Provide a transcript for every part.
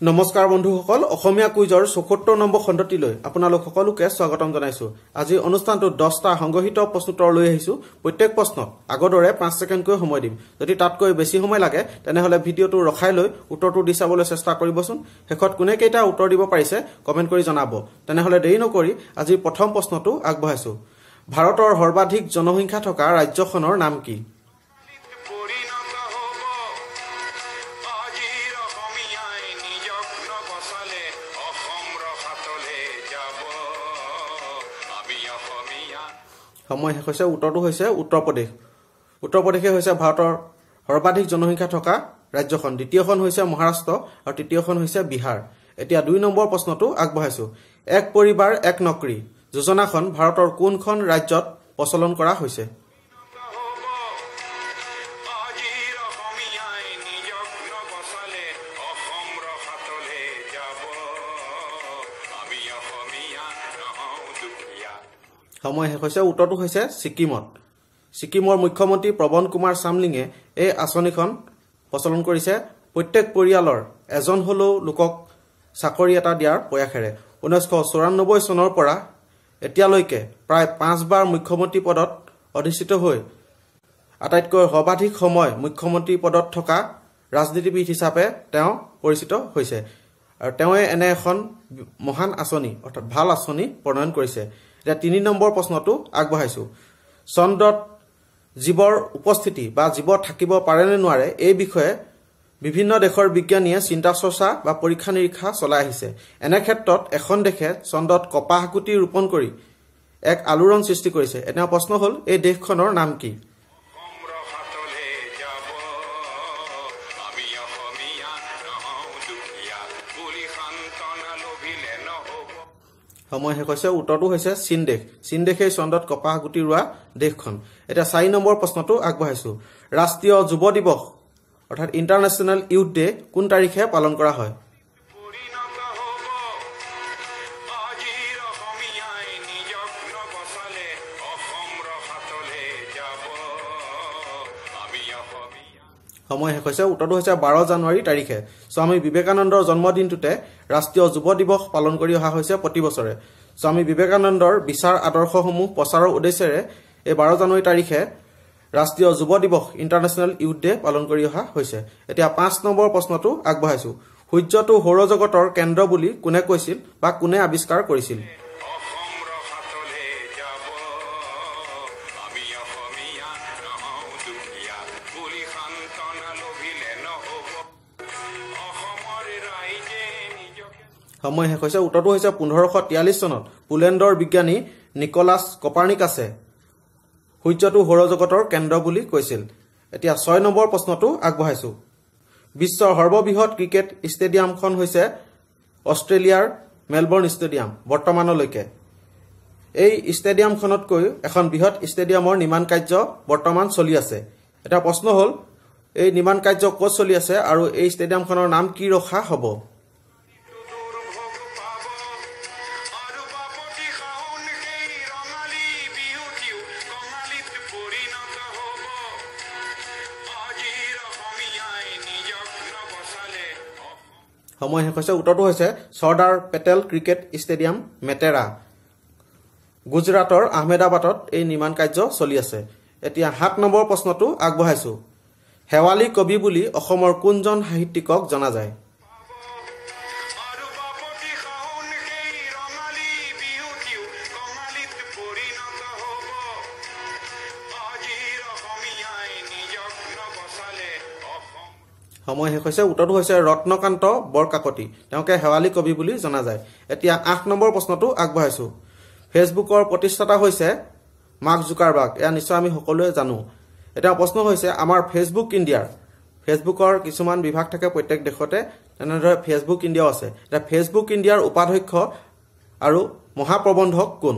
নমস্কাৰ বন্ধুসকল অসমীয়া কুইজৰ ৭৪ নম্বৰ খণ্ডটিলৈ আপোনালোক সকলোকে স্বাগতম জনাইছো। আজি অনুষ্ঠানটো 10টা সংগ্ৰহিত প্ৰশ্নোত্তৰ লৈ আহিছো। প্ৰত্যেক প্ৰশ্নত আগৰদৰে 5 ছেকেণ্ডকৈ সময় দিম। যদি তাতকৈ বেছি সময় লাগে তেনেহলে ভিডিঅটো ৰখাই লৈ উত্তৰটো দি চাবলৈ চেষ্টা কৰিবচোন। শেষত কোনে কেইটা উত্তৰ দিব পাৰিছে কমেন্ট কৰি জনাব। তেনেহলে দেৰি নকৰি আজি প্ৰথম প্ৰশ্নটো আগবঢ়াইছো। ভাৰতৰ সৰ্বাধিক জনসংখ্যা থকা ৰাজ্যখনৰ নাম কি? সময় শেষ হৈছে। উত্তৰটো হৈছে উত্তৰ প্ৰদেশ। উত্তৰ প্ৰদেশে হৈছে ভাৰতৰ সৰ্বাধিক জনসংখ্যা থকা ৰাজ্যখন। দ্বিতীয়খন হৈছে মহাৰাষ্ট্ৰ আৰু তৃতীয়খন হৈছে বিহাৰ। এতিয়া 2 নম্বৰ প্ৰশ্নটো আগবঢ়াইছো। এক পৰিবাৰ এক নকৰি যোজনাখন ভাৰতৰ কোনখন ৰাজ্যত প্ৰচলন কৰা হৈছে? সময় শেষ হৈছে। উত্তৰটো হৈছে ছিকিমত। ছিকিমৰ মুখ্যমন্ত্ৰী প্ৰবণ কুমাৰ চামলিঙে এই আঁচনিখন প্ৰচলন কৰিছে। প্ৰত্যেক পৰিয়ালৰ এজন হলেও লোকক চাকৰি এটা দিয়াৰ প্ৰয়াসেৰে 1994 চনৰ পৰা এতিয়ালৈকে প্ৰায় 5 বাৰ মুখ্যমন্ত্ৰী পদত অধিষ্ঠিত হৈ আটাইতকৈ সৰ্বাধিক সময় মুখ্যমন্ত্ৰী পদত থকা ৰাজনীতিবিদ হিচাপে তেওঁ পৰিচিত হৈছে। আৰু তেওঁ এনে এখন মহান আঁচনি অৰ্থাৎ ভাল আঁচনি প্ৰণয়ন কৰিছে। এতিয়া 3 নম্বৰ প্ৰশ্নটো আগবঢ়াইছো। চন্দ্ৰত জীৱৰ উপস্থিতি বা জীৱ থাকিব পাৰে নে নোৱাৰে এই বিষয়ে বিভিন্ন দেশৰ বিজ্ঞানীয়ে চিন্তা চৰ্চা বা পৰীক্ষা নিৰীক্ষা চলাই আহিছে। এনে ক্ষেত্ৰত এখন দেশে চন্দ্ৰত কপাহ গুটি ৰোপণ কৰি এক আলোড়ন সৃষ্টি কৰিছে। এনে প্ৰশ্ন হ'ল এই দেশখনৰ নাম কি? সময় শেষ হৈছে। উত্তৰটো হৈছে চীন দেশ। চীন দেশে চন্দ্ৰত কপাহ গুটি ৰোৱা দেশখন। এতিয়া 4 নম্বৰ প্ৰশ্নটো আগবঢ়াইছো। ৰাষ্ট্ৰীয় যুৱ দিৱস অৰ্থাৎ ইণ্টাৰনেশ্যনেল ইউথ ডে কোন তাৰিখে পালন কৰা হয়? সময় শেষ হৈছে। উত্তৰটো হৈছে 12 জানুৱাৰী তাৰিখে। স্বামী বিবেকানন্দৰ জন্মদিনটোতে ৰাষ্ট্ৰীয় যুৱ দিৱস পালন কৰি অহা হৈছে প্ৰতি বছৰে। স্বামী বিবেকানন্দৰ বিচাৰ আদৰ্শসমূহ প্ৰচাৰৰ উদ্দেশ্যেৰে এই 12 জানুৱাৰী তাৰিখে ৰাষ্ট্ৰীয় যুৱ দিৱস ইণ্টাৰনেশ্যনেল ইউথ ডে পালন কৰি অহা হৈছে। এতিয়া 5 নম্বৰ প্ৰশ্নটো আগবঢ়াইছো। সূৰ্যটো সৌৰজগতৰ কেন্দ্ৰ বুলি কোনে কৈছিল বা কোনে আৱিষ্কাৰ কৰিছিল? সময় শেষ হৈছে। উত্তৰটো হৈছে 1543 চনত পোলেণ্ডৰ বিজ্ঞানী নিকলাছ কপাৰ্নিকাছে সূৰ্যটো সৌৰজগতৰ কেন্দ্ৰ বুলি কৈছিল। এতিয়া 6 নম্বৰ প্ৰশ্নটো আগবঢ়াইছো। বিশ্বৰ সৰ্ববৃহৎ ক্ৰিকেট ষ্টেডিয়ামখন হৈছে অষ্ট্ৰেলিয়াৰ মেলবৰ্ণ ষ্টেডিয়াম বৰ্তমানলৈকে। এই ষ্টেডিয়ামখনতকৈ এখন বৃহৎ ষ্টেডিয়ামৰ নিৰ্মাণ কাৰ্য বৰ্তমান চলি আছে। এটা প্ৰশ্ন হ'ল এই নিৰ্মাণ কাৰ্য ক'ত চলি আছে আৰু এই ষ্টেডিয়ামখনৰ নাম কি ৰখা হ'ব? সময় শেষ হৈছে। উত্তৰটো হৈছে চৰ্দাৰ পেটেল ক্ৰিকেট ষ্টেডিয়াম মেটেৰা। গুজৰাটৰ আহমেদাবাদত এই নিৰ্মাণ কাৰ্য চলি আছে। এতিয়া 7 নম্বৰ প্ৰশ্নটো আগবঢ়াইছো। শেৱালী কবি বুলি অসমৰ কোনজন সাহিত্যিকক জনা যায়? সময় শেষ হৈছে। উত্তৰটো হৈছে ৰত্নকান্ত বৰকাকতি। তেওঁকে শেৱালী কবি বুলি জনা যায়। এতিয়া 8 নম্বৰ প্ৰশ্নটো আগবঢ়াইছো। ফেচবুকৰ প্ৰতিষ্ঠাতা হৈছে মাৰ্ক জুকাৰবাৰ্গ। এয়া নিশ্চয় আমি সকলোৱে জানো। এতিয়া প্ৰশ্ন হৈছে আমাৰ ফেচবুক ইণ্ডিয়াৰ ফেচবুকৰ কিছুমান বিভাগ থাকে প্ৰত্যেক দেশতে, তেনেদৰে ফেচবুক ইণ্ডিয়াও আছে। এতিয়া ফেচবুক ইণ্ডিয়াৰ উপাধ্যক্ষ আৰু মহাপ্ৰবন্ধক কোন?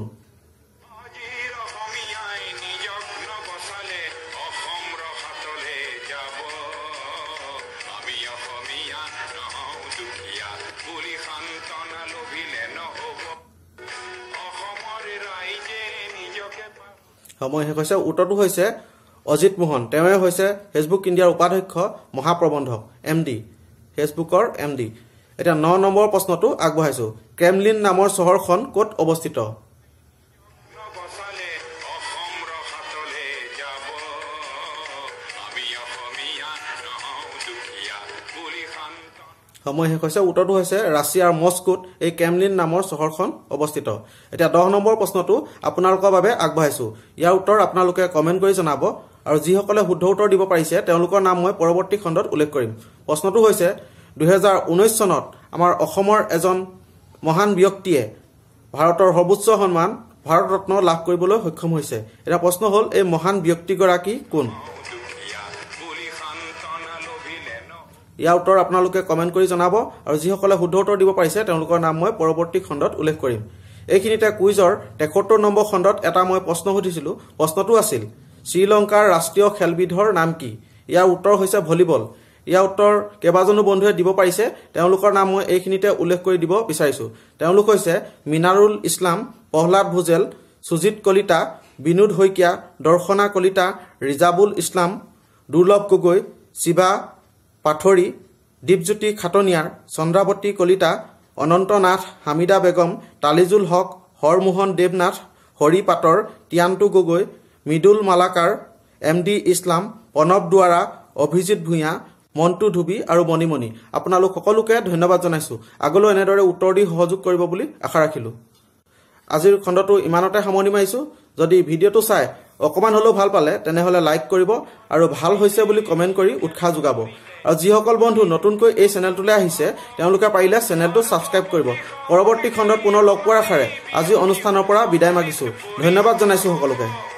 সময় শেষ হৈছে। উত্তৰটো হৈছে অজিত মোহন। তেওঁ হৈছে ফেচবুক ইণ্ডিয়াৰ উপাধ্যক্ষ মহাপ্ৰবন্ধক MD, ফেচবুকৰ MD। এতিয়া 9 নম্বৰ প্ৰশ্নটো আগবঢ়াইছো ক্ৰেমলিন নামৰ চহৰখন ক'ত অৱস্থিত সময় শেষ হৈছে উত্তৰটো হৈছে ৰাছিয়াৰ মস্কোত এই ক্ৰেমলিন নামৰ চহৰখন অৱস্থিত এতিয়া 10 নম্বৰ প্ৰশ্নটো আপোনালোকৰ বাবে আগবঢ়াইছো ইয়াৰ উত্তৰ আপোনালোকে কমেন্ট কৰি জনাব আৰু যিসকলে শুদ্ধ উত্তৰ দিব পাৰিছে তেওঁলোকৰ নাম মই পৰৱৰ্তী খণ্ডত উল্লেখ কৰিম প্ৰশ্নটো হৈছে 2019 চনত আমাৰ অসমৰ এজন মহান ব্যক্তিয়ে ভাৰতৰ সৰ্বোচ্চ সন্মান ভাৰত ৰত্ন লাভ কৰিবলৈ সক্ষম হৈছে এটা প্ৰশ্ন হ'ল এই মহান ব্যক্তিগৰাকী কোন ইয়াৰ উত্তৰ আপোনালোকে কমেন্ট কৰি জনাব আৰু যিসকলে শুদ্ধ উত্তৰ দিব পাৰিছে তেওঁলোকৰ নাম মই পৰৱৰ্তী খণ্ডত উল্লেখ কৰিম এইখিনিতে কুইজৰ 73 নম্বৰ খণ্ডত এটা মই প্ৰশ্ন সুধিছিলো প্ৰশ্নটো আছিল শ্ৰীলংকাৰ ৰাষ্ট্ৰীয় খেলবিধৰ নাম কি ইয়াৰ উত্তৰ হৈছে ভলিবল ইয়াৰ উত্তৰ কেবাজনো বন্ধুৱে দিব পাৰিছে তেওঁলোকৰ নাম মই এইখিনিতে উল্লেখ কৰি দিব বিচাৰিছো তেওঁলোক হৈছে মিনাৰুল ইছলাম প্ৰহ্লাদ ভুজেল সুজিত কলিতা বিনোদ হৈকিয়া দৰ্শনা কলিতা ৰিজাবুল ইছলাম দুৰ্লভ গগৈ শিৱা পাথৰী দীপজ্যোতি খাটনিয়াৰ চন্দ্ৰাৱতী কলিতা অনন্ত নাথ হামিদা বেগম তালিজুল হক হৰমোহন দেৱনাথ হৰি পাটৰ টিয়ান্তু গগৈ মৃদুল মালাকাৰ MD ইছলাম প্ৰণৱ দুৱাৰা অভিজিত ভূঞা মন্টু ধুবি আৰু মণিমণি আপোনালোক সকলোকে ধন্যবাদ জনাইছো আগলৈ এনেদৰে উত্তৰ দি সহযোগ কৰিব বুলি আশা ৰাখিলো আজিৰ খণ্ডটো ইমানতে সামৰণি মাৰিছো যদি ভিডিঅটো চাই অকমান হলেও ভাল পালে তেনেহলে লাইক কৰিব আৰু ভাল হৈছে বুলি কমেন্ট কৰি উৎসাহ যোগাব আৰু যিসকল বন্ধু নতুনকৈ এই চেনেলটোলৈ আহিছে তেওঁলোকে পাৰিলে চেনেলটো সাবস্ক্ৰাইব কৰিব পৰৱৰ্তী খণ্ডত পুনৰ লগ পোৱাৰ আশাৰে আজি অনুষ্ঠানৰ পৰা বিদায় মাগিছো ধন্যবাদ জনাইছো সকলোকে